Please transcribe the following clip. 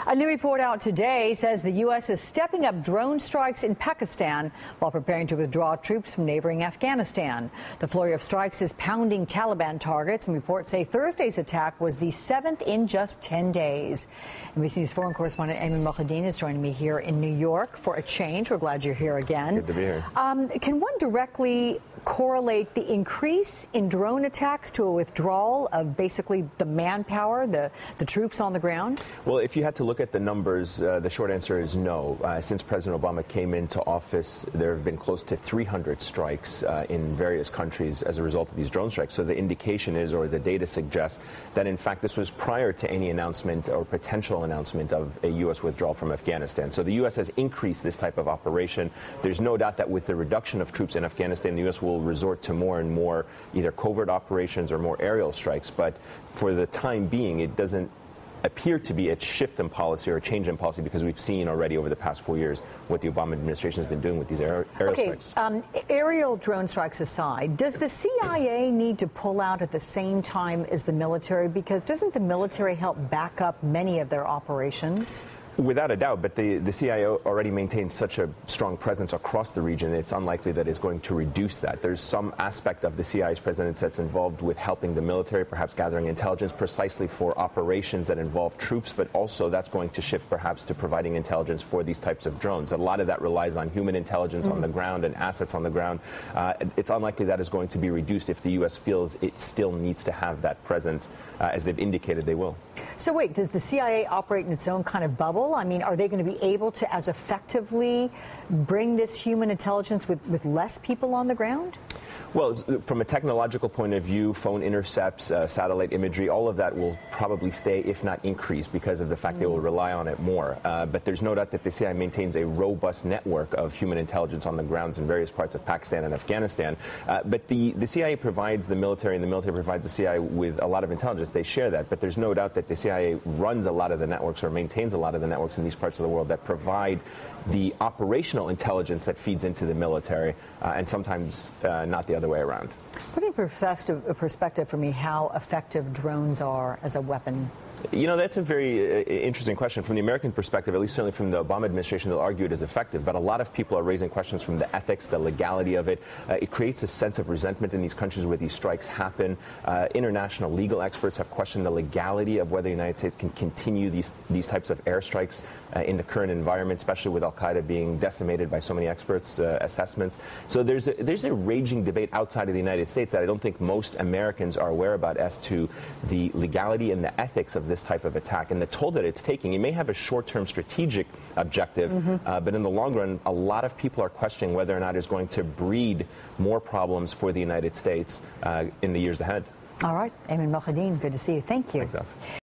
A new report out today says the U.S. is stepping up drone strikes in Pakistan while preparing to withdraw troops from neighboring Afghanistan. The flurry of strikes is pounding Taliban targets, and reports say Thursday's attack was the 7th in just 10 days. NBC News foreign correspondent Ayman Mohyeldin is joining me here in New York for a change. We're glad you're here again. Good to be here. Can one directly correlate the increase in drone attacks to a withdrawal of basically the manpower, the troops on the ground? Well, if you had to look at the numbers, the short answer is no. Since President Obama came into office, there have been close to 300 strikes in various countries as a result of these drone strikes. So the indication is, or the data suggests, that in fact this was prior to any announcement or potential announcement of a U.S. withdrawal from Afghanistan. So the U.S. has increased this type of operation. There's no doubt that with the reduction of troops in Afghanistan, the U.S. will resort to more and more either covert operations or more aerial strikes. But for the time being, it doesn't appear to be a shift in policy or a change in policy, because we've seen already over the past 4 years what the Obama administration has been doing with these aerial strikes. Aerial drone strikes aside, does the CIA need to pull out at the same time as the military? Because doesn't the military help back up many of their operations? Without a doubt, but the CIA already maintains such a strong presence across the region, it's unlikely that it's going to reduce that. There's some aspect of the CIA's presence that's involved with helping the military, perhaps gathering intelligence precisely for operations that involve troops, but also that's going to shift perhaps to providing intelligence for these types of drones. A lot of that relies on human intelligence on the ground and assets on the ground. It's unlikely that is going to be reduced if the U.S. feels it still needs to have that presence, as they've indicated they will. So wait, does the CIA operate in its own kind of bubble? I mean, are they going to be able to as effectively bring this human intelligence with less people on the ground? Well, from a technological point of view, phone intercepts, satellite imagery, all of that will probably stay, if not increase, because of the fact they will rely on it more. But there's no doubt that the CIA maintains a robust network of human intelligence on the grounds in various parts of Pakistan and Afghanistan. But the CIA provides the military, and the military provides the CIA with a lot of intelligence. They share that. But there's no doubt that the CIA runs a lot of the networks, or maintains a lot of the networks in these parts of the world that provide the operational intelligence that feeds into the military, and sometimes not the other way around. Put in perspective for me how effective drones are as a weapon. You know, that's a very interesting question. From the American perspective, at least certainly from the Obama administration, they'll argue it is effective. But a lot of people are raising questions from the ethics, the legality of it. It creates a sense of resentment in these countries where these strikes happen. International legal experts have questioned the legality of whether the United States can continue these types of airstrikes in the current environment, especially with Al-Qaeda being decimated by so many experts' assessments. So there's a raging debate outside of the United States that I don't think most Americans are aware about as to the legality and the ethics of this type of attack and the toll that it's taking. It may have a short-term strategic objective, but in the long run, a lot of people are questioning whether or not it's going to breed more problems for the United States in the years ahead. All right. Ayman Mohyeldin, good to see you. Thank you. Thanks, Alex.